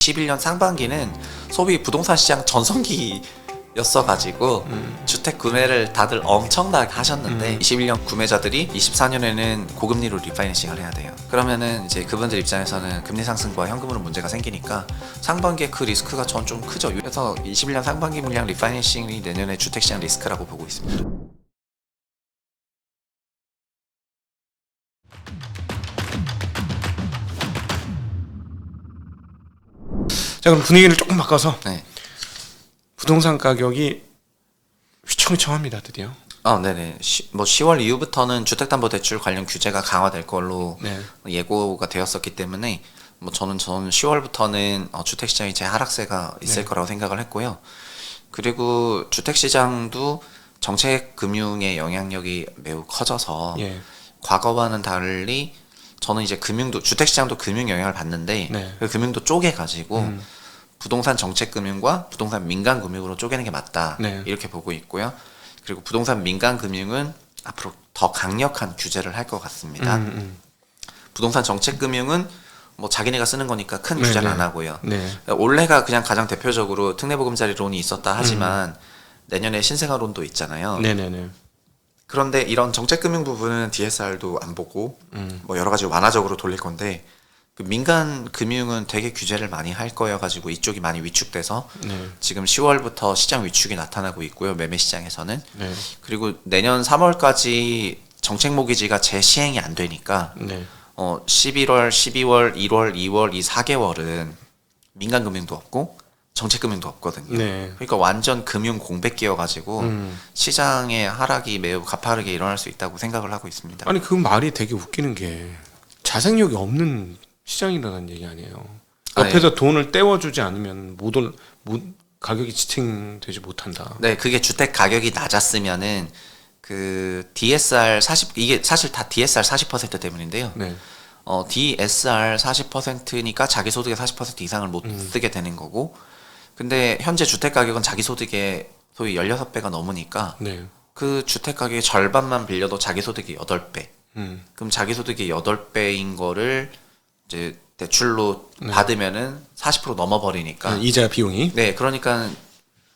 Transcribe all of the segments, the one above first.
21년 상반기는 소위 부동산 시장 전성기였어가지고 주택 구매를 다들 엄청나게 하셨는데 21년 구매자들이 24년에는 고금리로 리파이낸싱을 해야 돼요. 그러면은 이제 그분들 입장에서는 금리 상승과 현금으로 문제가 생기니까 상반기에 그 리스크가 전 좀 크죠. 그래서 21년 상반기 물량 리파이낸싱이 내년에 주택시장 리스크라고 보고 있습니다. 자, 그럼 분위기를 조금 바꿔서 네. 부동산 가격이 휘청휘청합니다, 드디어. 네네. 10월 이후부터는 주택담보대출 관련 규제가 강화될 걸로 예고가 되었었기 때문에 저는 10월부터는 주택시장이 재하락세가 있을 거라고 생각을 했고요. 그리고 주택시장도 정책금융의 영향력이 매우 커져서 과거와는 달리 저는 이제 주택시장도 금융 영향을 받는데 그 금융도 쪼개가지고 부동산 정책금융과 부동산 민간금융으로 쪼개는 게 맞다 이렇게 보고 있고요. 그리고 부동산 민간금융은 앞으로 더 강력한 규제를 할 것 같습니다. 부동산 정책금융은 자기네가 쓰는 거니까 큰 규제를 안 하고요. 올해가 그냥 가장 대표적으로 특례보금자리론이 있었다 하지만 내년에 신생아론도 있잖아요. 그런데 이런 정책금융 부분은 DSR도 안 보고 여러 가지 완화적으로 돌릴 건데 그 민간 금융은 되게 규제를 많이 할 거여가지고 이쪽이 많이 위축돼서 지금 10월부터 시장 위축이 나타나고 있고요. 매매 시장에서는. 그리고 내년 3월까지 정책 모기지가 재시행이 안 되니까 11월, 12월, 1월, 2월 이 4개월은 민간 금융도 없고 정책금융도 없거든요. 그러니까 완전 금융 공백기여가지고 시장의 하락이 매우 가파르게 일어날 수 있다고 생각을 하고 있습니다. 아니, 그 말이 되게 웃기는 게 자생력이 없는 시장이라는 얘기 아니에요. 옆에서 돈을 떼워주지 않으면 가격이 지탱되지 못한다. 네, 그게 주택 가격이 낮았으면은 그 DSR 40 이게 사실 다 DSR 40% 때문인데요. DSR 40%니까 자기 소득의 40% 이상을 못 쓰게 되는 거고. 근데 현재 주택 가격은 자기 소득의 소위 16배가 넘으니까 그 주택 가격의 절반만 빌려도 자기 소득이 8배. 그럼 자기 소득이 8배인 거를 이제 대출로 받으면은 40% 넘어버리니까 이자 비용이 그러니까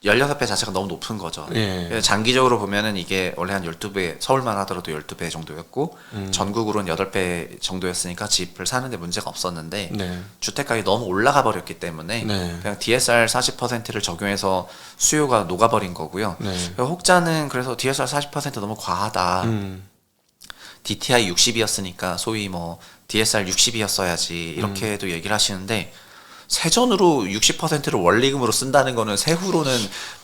16배 자체가 너무 높은 거죠. 그래서 장기적으로 보면은 이게 원래 한 12배, 서울만 하더라도 12배 정도였고 전국으로는 8배 정도였으니까 집을 사는데 문제가 없었는데 주택가격이 너무 올라가 버렸기 때문에 그냥 DSR 40%를 적용해서 수요가 녹아버린 거고요. 혹자는 그래서 DSR 40% 너무 과하다. DTI 60이었으니까 소위 DSR 60이었어야지 이렇게도 얘기를 하시는데 세전으로 60%를 원리금으로 쓴다는 거는 세후로는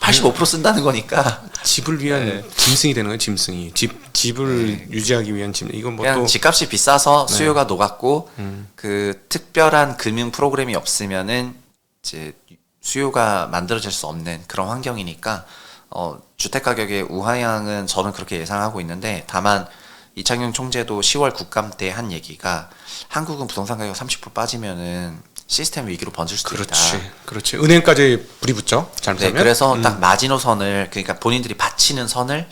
85% 쓴다는 거니까 집을 위한 짐승이 되는 거예요. 짐승이 집을 유지하기 위한 짐. 이건 그냥 집값이 비싸서 수요가 녹았고 그 특별한 금융 프로그램이 없으면은 이제 수요가 만들어질 수 없는 그런 환경이니까 주택 가격의 우하향은 저는 그렇게 예상하고 있는데 다만 이창용 총재도 10월 국감 때 한 얘기가 한국은 부동산 가격 30% 빠지면은 시스템 위기로 번질 수도 있다. 그렇지. 은행까지 불이 붙죠. 잘못하면. 그래서 딱 마지노선을 그러니까 본인들이 바치는 선을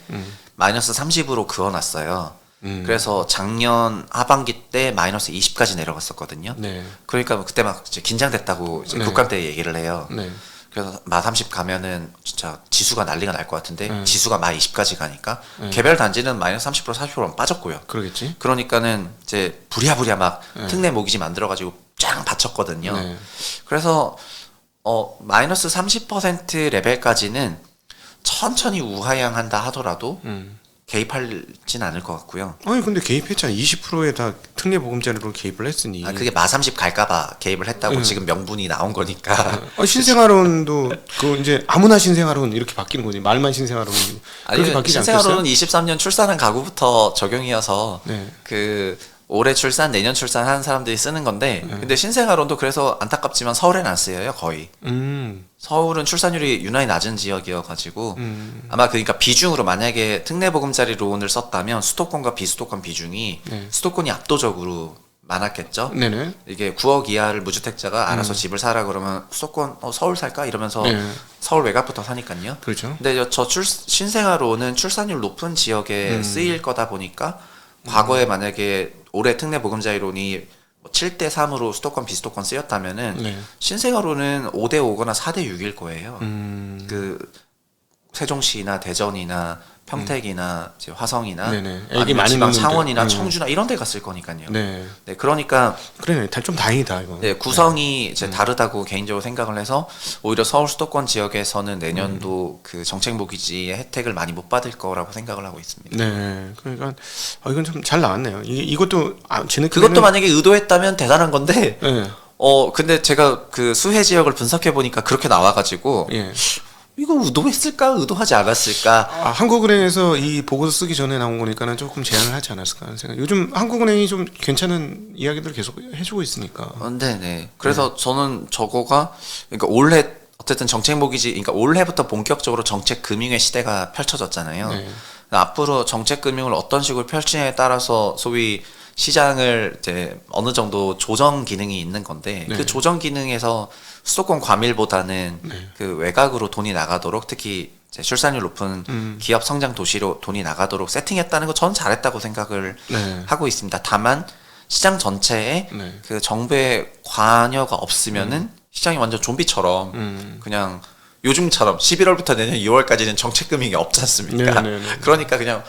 마이너스 30으로 그어놨어요. 그래서 작년 하반기 때 마이너스 20까지 내려갔었거든요. 그러니까 그때 막 이제 긴장됐다고 이제 국감 때 얘기를 해요. 그래서 마 30 가면은 진짜 지수가 난리가 날 것 같은데 지수가 마 20까지 가니까 개별 단지는 마이너스 30% 40%는 빠졌고요. 그러겠지. 그러니까는 이제 부랴부랴 막 특례 모기지 만들어가지고 쫙 받쳤거든요. 그래서 마이너스 30% 레벨까지는 천천히 우하향한다 하더라도 개입하진 않을 것 같고요. 아니 근데 개입했잖아. 20%에 다 특례 보금자리로 개입을 했으니. 그게 마 30 갈까봐 개입을 했다고 지금 명분이 나온 거니까. 신생아론도 그 이제 아무나 신생아론 이렇게 바뀌는 거지. 말만 신생아론 그렇게 바뀌지 신생아론은 23년 출산한 가구부터 적용이어서 그 올해 출산, 내년 출산하는 사람들이 쓰는 건데 근데 신생아론도 그래서 안타깝지만 서울에는 안 쓰여요 거의. 서울은 출산율이 유난히 낮은 지역이어가지고 아마 그러니까 비중으로 만약에 특례보금자리 론을 썼다면 수도권과 비수도권 비중이 수도권이 압도적으로 많았겠죠. 이게 9억 이하를 무주택자가 알아서 집을 사라 그러면 수도권 서울 살까 이러면서 서울 외곽부터 사니까요. 그렇죠. 근데 신생아론은 출산율 높은 지역에 쓰일 거다 보니까 과거에 만약에 올해 특례보금자리론이 7대 3으로 수도권 비수도권 쓰였다면은 네. 신생아로는 5대 5거나 4대 6일 거예요. 그 세종시나 대전이나 평택이나 이제 화성이나 네네. 애기 아니면 많이 지방 있는 창원이나 데들. 청주나 이런 데 갔을 거니까요. 네. 네, 그러니까 그래, 좀 다행이다 이거. 네, 구성이 이제 다르다고 개인적으로 생각을 해서 오히려 서울 수도권 지역에서는 내년도 그 정책 모기지의 혜택을 많이 못 받을 거라고 생각을 하고 있습니다. 네. 그러니까 이건 좀 잘 나왔네요. 이것도 제 느낌에는 그것도 만약에 의도했다면 대단한 건데 네. 근데 제가 그 수해 지역을 분석해 보니까 그렇게 나와가지고 예. 이거 의도했을까 의도하지 않았을까. 한국은행에서 이 보고서 쓰기 전에 나온 거니까는 조금 제한을 하지 않았을까 하는 생각. 요즘 한국은행이 좀 괜찮은 이야기들 계속 해주고 있으니까. 네네. 그래서 저는 저거가 그러니까 올해 어쨌든 정책 모기지, 그러니까 올해부터 본격적으로 정책 금융의 시대가 펼쳐졌잖아요. 네. 앞으로 정책 금융을 어떤 식으로 펼치냐에 따라서 소위 시장을 이제 어느 정도 조정 기능이 있는 건데 네. 그 조정 기능에서 수도권 과밀보다는 네. 그 외곽으로 돈이 나가도록 특히 이제 출산율 높은 기업 성장 도시로 돈이 나가도록 세팅했다는 거 저는 잘했다고 생각을 네. 하고 있습니다. 다만 시장 전체에 네. 그 정부의 관여가 없으면은 시장이 완전 좀비처럼 그냥 요즘처럼 11월부터 내년 2월까지는 정책 금융이 없지 않습니까? 네, 네, 네. 그러니까 그냥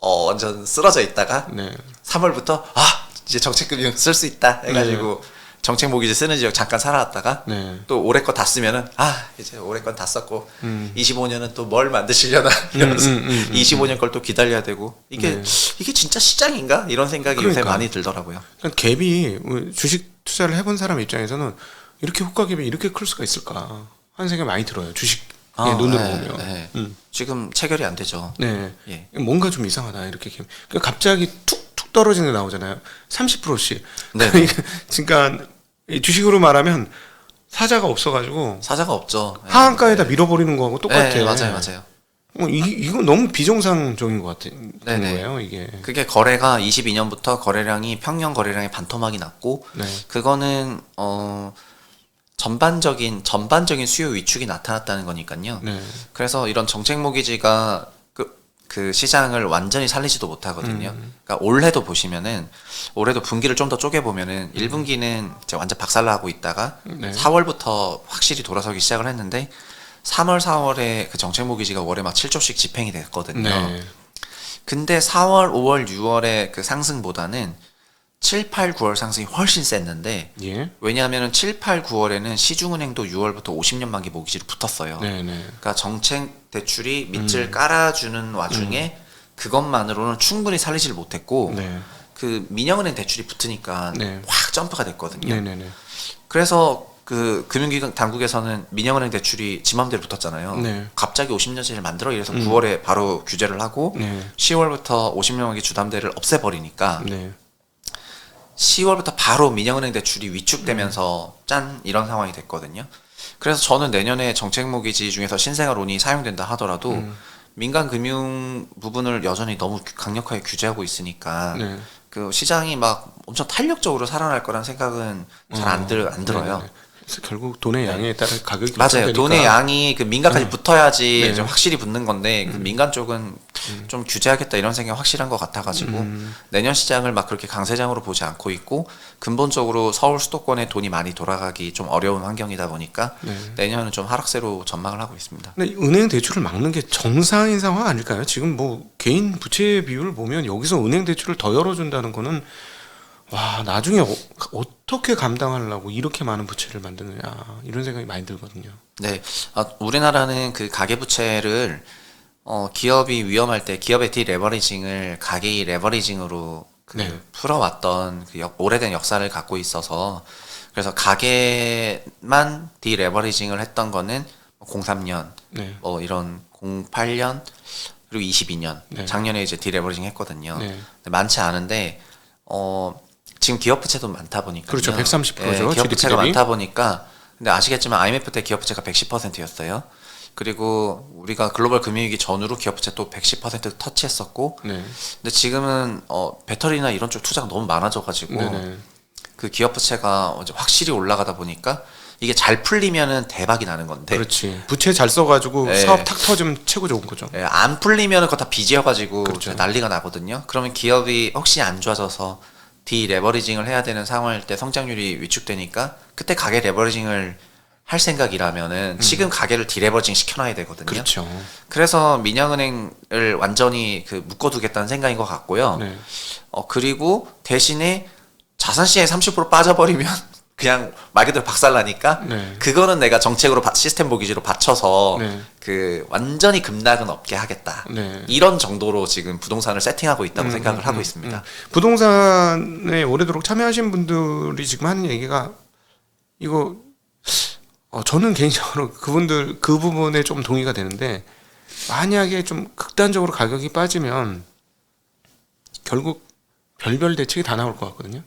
완전 쓰러져 있다가 네. 3월부터 이제 정책 금융 쓸 수 있다 해가지고 정책 모기지 쓰는 지역 잠깐 살아왔다가 네. 또 올해 거 다 쓰면은 이제 올해 건 다 썼고 25년은 또 뭘 만드시려나 이러면서 25년 걸 또 기다려야 되고 이게 진짜 시장인가 이런 생각이 요새 그러니까. 많이 들더라고요. 그러니까 갭이 주식 투자를 해본 사람 입장에서는 이렇게 호가 갭이 이렇게 클 수가 있을까 하는 생각이 많이 들어요. 주식 눈으로 보면. 네. 지금 체결이 안 되죠. 네. 예. 뭔가 좀 이상하다 이렇게. 그러니까 갑자기 툭툭 떨어지는 게 나오잖아요. 30%씩. 네. 그러니까 이 주식으로 말하면 사자가 없어가지고 사자가 없죠. 네. 하한가에다 밀어버리는 거하고 똑같아. 네, 맞아요. 이거 너무 비정상적인 것 같은 네네. 거예요. 이게. 그게 거래가 22년부터 거래량이 평년 거래량이 반토막이 났고 네. 그거는 전반적인 수요 위축이 나타났다는 거니까요. 네. 그래서 이런 정책 모기지가 그 시장을 완전히 살리지도 못하거든요. 그러니까 올해도 보시면은 올해도 분기를 좀 더 쪼개 보면은 1분기는 이제 완전 박살나고 있다가 네. 4월부터 확실히 돌아서기 시작을 했는데 3월, 4월에 그 정책 모기지가 월에 막 7조씩 집행이 됐거든요. 네. 근데 4월, 5월, 6월의 그 상승보다는 7, 8, 9월 상승이 훨씬 셌는데 예. 왜냐하면 7, 8, 9월에는 시중은행도 6월부터 50년 만기 모기지를 붙었어요. 네. 그러니까 정책 대출이 밑을 깔아주는 와중에 그것만으로는 충분히 살리질 못했고 네. 그 민영은행 대출이 붙으니까 네. 확 점프가 됐거든요. 네. 그래서 그 금융기관 당국에서는 민영은행 대출이 지 맘대로 붙었잖아요. 네. 갑자기 50년짜리를 만들어 이래서 9월에 바로 규제를 하고 네. 10월부터 50년 만기 주담대를 없애버리니까 네. 10월부터 바로 민영은행 대출이 위축되면서 짠 이런 상황이 됐거든요. 그래서 저는 내년에 정책 모기지 중에서 신생아론이 사용된다 하더라도 민간 금융 부분을 여전히 너무 강력하게 규제하고 있으니까 네. 그 시장이 막 엄청 탄력적으로 살아날 거란 생각은 잘 안 들어요. 네네. 그래서 결국 돈의 양에 따라 가격이 맞아요. 결정되니까. 돈의 양이 그 민간까지 붙어야지 네. 이제 확실히 붙는 건데 그 민간 쪽은 좀 규제하겠다 이런 생각이 확실한 것 같아가지고 내년 시장을 막 그렇게 강세장으로 보지 않고 있고 근본적으로 서울 수도권에 돈이 많이 돌아가기 좀 어려운 환경이다 보니까 내년은 좀 하락세로 전망을 하고 있습니다. 근데 은행 대출을 막는 게 정상인 상황 아닐까요? 지금 뭐 개인 부채 비율을 보면 여기서 은행 대출을 더 열어준다는 거는 와 나중에 어떻게 감당하려고 이렇게 많은 부채를 만드느냐 이런 생각이 많이 들거든요. 네, 우리나라는 그 가계부채를 기업이 위험할 때 기업의 디레버리징을 가계의 레버리징으로 네. 풀어왔던 그 오래된 역사를 갖고 있어서 그래서 가계만 디레버리징을 했던 거는 03년, 네. 이런 08년 그리고 22년 네. 작년에 이제 디레버리징 했거든요. 네. 근데 많지 않은데 지금 기업 부채도 많다 보니까 그렇죠. 130%죠. 기업 부채가 GDP 대비. 많다 보니까 근데 아시겠지만 IMF 때 기업 부채가 110%였어요. 그리고 우리가 글로벌 금융위기 전후로 기업 부채 또 110% 터치했었고 네. 근데 지금은 배터리나 이런 쪽 투자가 너무 많아져가지고 네네. 그 기업 부채가 이제 확실히 올라가다 보니까 이게 잘 풀리면은 대박이 나는 건데 그렇지. 부채 잘 써가지고 네. 사업 탁 터지면 최고 좋은 거죠. 안 풀리면은 그거 다 빚이어가지고 그렇죠. 난리가 나거든요. 그러면 기업이 혹시 안 좋아져서 디레버리징을 해야 되는 상황일 때 성장률이 위축되니까 그때 가계 레버리징을 할 생각이라면은 지금 가계를 디레버리징 시켜놔야 되거든요. 그렇죠. 그래서 민영은행을 완전히 그 묶어두겠다는 생각인 것 같고요. 네. 그리고 대신에 자산 시장에 30% 빠져버리면 그냥 말 그대로 박살나니까 네. 그거는 내가 정책으로 시스템 보기지로 받쳐서 네. 그 완전히 급락은 없게 하겠다. 네. 이런 정도로 지금 부동산을 세팅하고 있다고 생각을 하고 있습니다. 부동산에 오래도록 참여하신 분들이 지금 하는 얘기가 이거 저는 개인적으로 그분들 그 부분에 좀 동의가 되는데 만약에 좀 극단적으로 가격이 빠지면 결국 별별 대책이 다 나올 것 같거든요.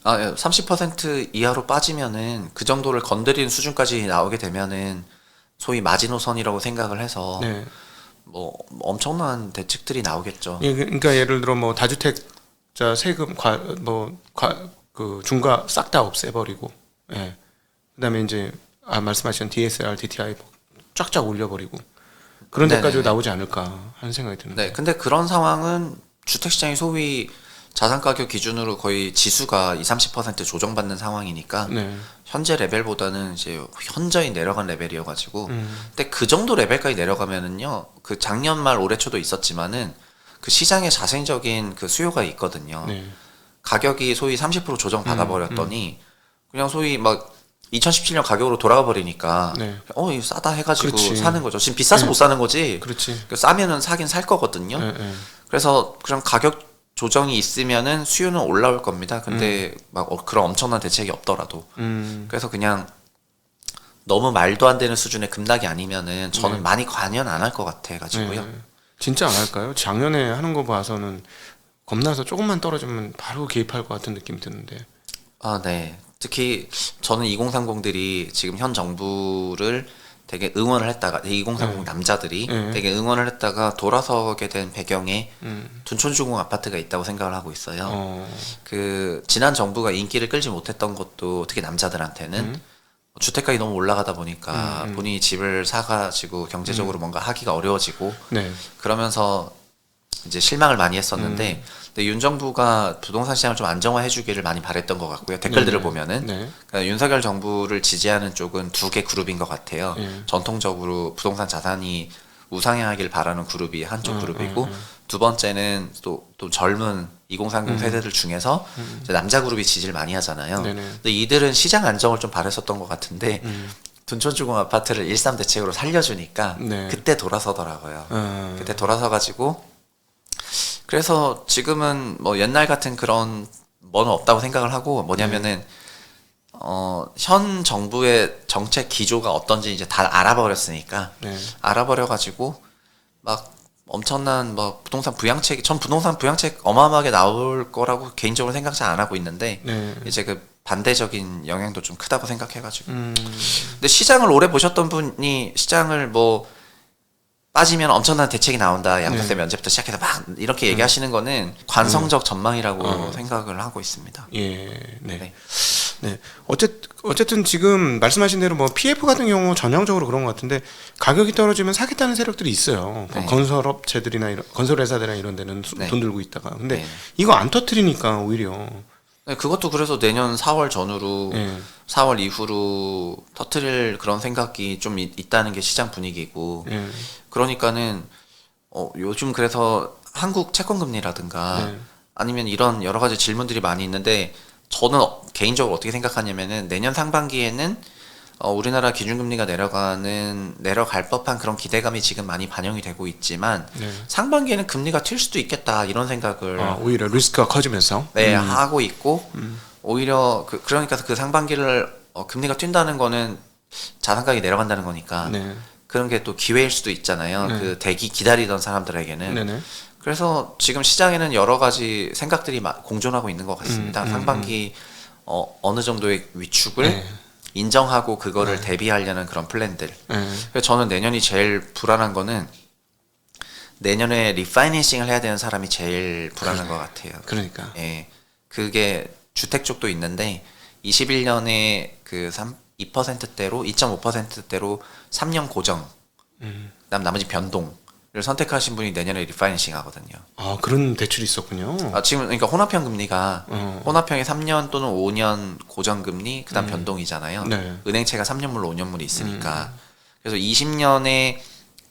30% 이하로 빠지면은 그 정도를 건드리는 수준까지 나오게 되면은 소위 마지노선이라고 생각을 해서 네. 뭐 엄청난 대책들이 나오겠죠. 예, 그러니까 예를 들어 뭐 다주택자 세금 그 중과 싹 다 없애버리고, 예. 그다음에 이제 말씀하신 DSR, DTI 쫙쫙 올려버리고 그런 데까지 나오지 않을까 하는 생각이 듭니다. 네, 근데 그런 상황은 주택시장이 소위 자산가격 기준으로 거의 지수가 20-30% 조정받는 상황이니까 네. 현재 레벨보다는 이제 현저히 내려간 레벨이어가지고 근데 그 정도 레벨까지 내려가면은요 그 작년 말 올해 초도 있었지만은 그 시장에 자생적인 그 수요가 있거든요. 네. 가격이 소위 30% 조정 받아버렸더니 그냥 소위 막 2017년 가격으로 돌아가 버리니까 네. 이거 싸다 해가지고 그렇지. 사는 거죠. 지금 비싸서 못 사는 거지. 그렇지. 싸면은 사긴 살 거거든요. 네. 그래서 그런 가격 조정이 있으면은 수요는 올라올 겁니다. 근데 막 그런 엄청난 대책이 없더라도 그래서 그냥 너무 말도 안 되는 수준의 급락이 아니면은 저는 많이 관여는 안 할 것 같아 가지고요. 네. 진짜 안 할까요? 작년에 하는 거 봐서는 겁나서 조금만 떨어지면 바로 개입할 것 같은 느낌이 드는데. 네. 특히 저는 2030들이 지금 현 정부를 되게 응원을 했다가 2030 남자들이 되게 응원을 했다가 돌아서게 된 배경에 둔촌주공 아파트가 있다고 생각을 하고 있어요. 그 지난 정부가 인기를 끌지 못했던 것도 특히 남자들한테는 주택가격이 너무 올라가다 보니까 본인이 집을 사가지고 경제적으로 뭔가 하기가 어려워지고 네. 그러면서 이제 실망을 많이 했었는데 근데 윤 정부가 부동산 시장을 좀 안정화해 주기를 많이 바랬던 것 같고요. 댓글들을 보면은 그러니까 윤석열 정부를 지지하는 쪽은 두 개 그룹인 것 같아요. 전통적으로 부동산 자산이 우상향하길 바라는 그룹이 한쪽 그룹이고 두 번째는 또 젊은 2030 세대들 중에서 이제 남자 그룹이 지지를 많이 하잖아요. 근데 이들은 시장 안정을 좀 바랬었던 것 같은데 둔촌주공 아파트를 1.3 대책으로 살려주니까 그때 돌아서더라고요. 그때 돌아서가지고 그래서 지금은 뭐 옛날 같은 그런 뭐는 없다고 생각을 하고 뭐냐면은 현 정부의 정책 기조가 어떤지 이제 다 알아버렸으니까 알아버려가지고 막 엄청난 뭐 부동산 부양책 전 부동산 부양책 어마어마하게 나올 거라고 개인적으로 생각 잘 안 하고 있는데 이제 그 반대적인 영향도 좀 크다고 생각해가지고 근데 시장을 오래 보셨던 분이 시장을 뭐 빠지면 엄청난 대책이 나온다. 양도세 면제부터 시작해서 막 이렇게 얘기하시는 거는 관성적 전망이라고 생각을 하고 있습니다. 예, 네. 어쨌든 지금 말씀하신 대로 뭐 PF 같은 경우 전형적으로 그런 것 같은데 가격이 떨어지면 사겠다는 세력들이 있어요. 건설업체들이나 건설회사들이나 이런 데는 돈 들고 있다가 근데 이거 안 터트리니까 오히려. 네, 그것도 그래서 내년 4월 전후로 4월 이후로 터트릴 그런 생각이 좀 있다는 게 시장 분위기고 그러니까는 요즘 그래서 한국 채권금리라든가 아니면 이런 여러 가지 질문들이 많이 있는데 저는 개인적으로 어떻게 생각하냐면은 내년 상반기에는 우리나라 기준금리가 내려갈 법한 그런 기대감이 지금 많이 반영이 되고 있지만 상반기에는 금리가 튈 수도 있겠다 이런 생각을 오히려 리스크가 커지면서 하고 있고 오히려 그러니까 그 상반기를 금리가 튄다는 거는 자산가격이 내려간다는 거니까 그런 게 또 기회일 수도 있잖아요. 그 대기 기다리던 사람들에게는 그래서 지금 시장에는 여러 가지 생각들이 공존하고 있는 것 같습니다. 상반기 어느 정도의 위축을 인정하고 그거를 대비하려는 그런 플랜들. 그래서 저는 내년이 제일 불안한 거는 내년에 리파이낸싱을 해야 되는 사람이 제일 불안한 것 같아요. 그러니까. 예, 그게 주택 쪽도 있는데 21년에 그 2%대로 2.5%대로 3년 고정, 그다음 나머지 변동을 선택하신 분이 내년에 리파이낸싱 하거든요. 아, 그런 대출이 있었군요. 지금 그러니까 혼합형 금리가 혼합형이 3년 또는 5년 고정 금리 그다음 변동이잖아요. 네. 은행채가 3년물로 5년물이 있으니까. 그래서 20년에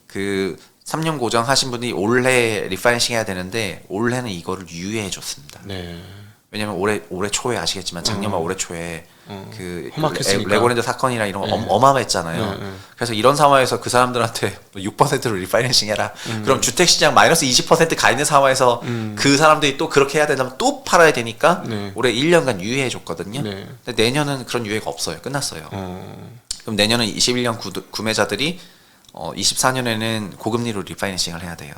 그 3년 고정하신 분이 올해 리파이낸싱 해야 되는데 올해는 이거를 유예해 줬습니다. 네. 왜냐면 올해 초에 아시겠지만 작년만 올해 초에 그 험악했으니까. 레고랜드 사건이나 이런 거 어마어마했잖아요. 그래서 이런 상황에서 그 사람들한테 6%로 리파이낸싱 해라. 그럼 주택시장 마이너스 20%가 있는 상황에서 그 사람들이 또 그렇게 해야 된다면 또 팔아야 되니까 올해 1년간 유예해 줬거든요. 근데 내년은 그런 유예가 없어요. 끝났어요. 그럼 내년은 21년 구매자들이 24년에는 고금리로 리파이낸싱을 해야 돼요.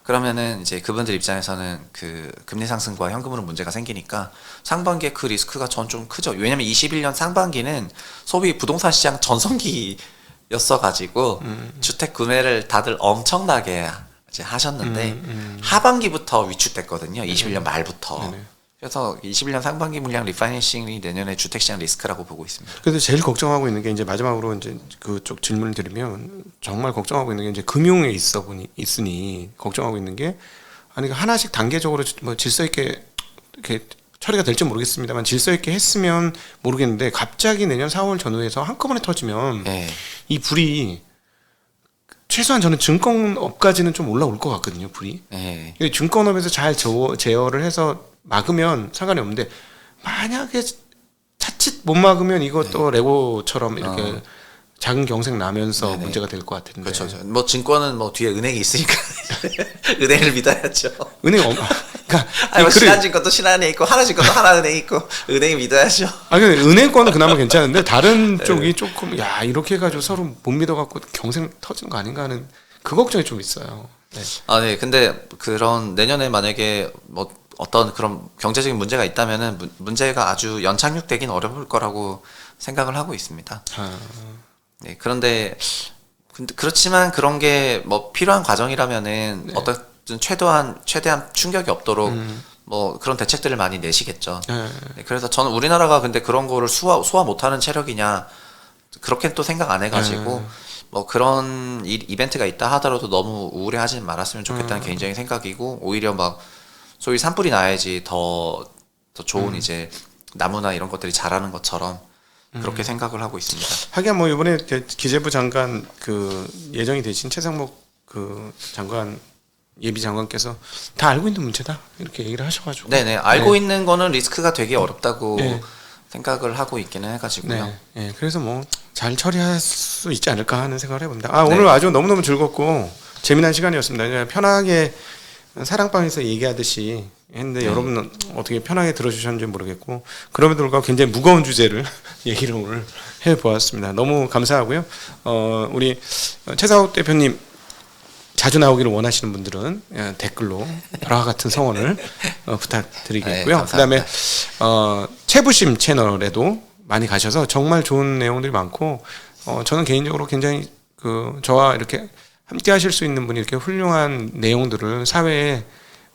그러면은 이제 그분들 입장에서는 그 금리 상승과 현금으로 문제가 생기니까 상반기에 그 리스크가 전 좀 크죠. 왜냐면 21년 상반기는 소비 부동산 시장 전성기였어 가지고 주택 구매를 다들 엄청나게 이제 하셨는데 하반기부터 위축됐거든요. 21년 말부터. 그래서 21년 상반기 물량 리파이낸싱이 내년에 주택시장 리스크라고 보고 있습니다. 그래서 제일 걱정하고 있는 게 이제 마지막으로 이제 그쪽 질문을 드리면 정말 걱정하고 있는 게 이제 금융에 있으니 걱정하고 있는 게 아니 하나씩 단계적으로 뭐 질서 있게 이렇게 처리가 될지 모르겠습니다만 질서 있게 했으면 모르겠는데 갑자기 내년 4월 전후에서 한꺼번에 터지면 이 불이 최소한 저는 증권업까지는 좀 올라올 것 같거든요. 불이. 증권업에서 잘 제어를 해서 막으면 상관이 없는데 만약에 자칫 못 막으면 이것도 레고처럼 이렇게 작은 경색 나면서 문제가 될 것 같은데. 그렇죠. 뭐 증권은 뭐 뒤에 은행이 있으니까 은행을 믿어야죠. 그러니까 아니 뭐 신한증권도 신한은행 있고 하나증권도 하나은행 있고 은행이 믿어야죠. 근데 은행권은 그나마 괜찮은데 다른 쪽이 조금 이렇게 해가지고 서로 못 믿어갖고 경색 터지는 거 아닌가 하는 그 걱정이 좀 있어요. 네. 근데 그런 내년에 만약에 뭐 어떤 그런 경제적인 문제가 있다면은 문제가 아주 연착륙되긴 어려울 거라고 생각을 하고 있습니다. 네, 그런데 그렇지만 그런 게 뭐 필요한 과정이라면은 어떤 최대한 충격이 없도록 뭐 그런 대책들을 많이 내시겠죠. 네, 그래서 저는 우리나라가 근데 그런 거를 소화 못하는 체력이냐 그렇게 또 생각 안 해가지고 뭐 그런 이벤트가 있다 하더라도 너무 우울해하지 말았으면 좋겠다는 개인적인 생각이고 오히려 막 소위 산불이 나야지 더 좋은 이제 나무나 이런 것들이 자라는 것처럼 그렇게 생각을 하고 있습니다. 하긴 뭐 이번에 기재부 장관 그 예정이 되신 최상목 그 장관 예비 장관께서 다 알고 있는 문제다 이렇게 얘기를 하셔가지고. 네네 알고 있는 거는 리스크가 되게 어렵다고 생각을 하고 있기는 해가지고요. 그래서 뭐 잘 처리할 수 있지 않을까 하는 생각을 해봅니다. 오늘 아주 너무너무 즐겁고 재미난 시간이었습니다. 그냥 편하게 사랑방에서 얘기하듯이 했는데 여러분은 어떻게 편하게 들어주셨는지 모르겠고 그럼에도 불구하고 굉장히 무거운 주제를 얘기를 오늘 해보았습니다. 너무 감사하고요. 우리 최상욱 대표님 자주 나오기를 원하시는 분들은 댓글로 벼락과 같은 성원을 부탁드리겠고요. 그다음에 최부심 채널에도 많이 가셔서 정말 좋은 내용들이 많고 저는 개인적으로 굉장히 저와 이렇게 함께 하실 수 있는 분이 이렇게 훌륭한 내용들을 사회에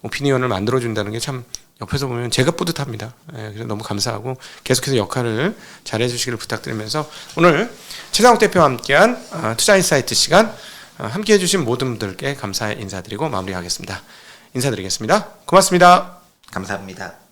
오피니언을 만들어준다는 게 참 옆에서 보면 제가 뿌듯합니다. 그래서 너무 감사하고 계속해서 역할을 잘 해주시기를 부탁드리면서 오늘 최상욱 대표와 함께한 투자인사이트 시간 함께 해주신 모든 분들께 감사의 인사드리고 마무리하겠습니다. 인사드리겠습니다. 고맙습니다. 감사합니다.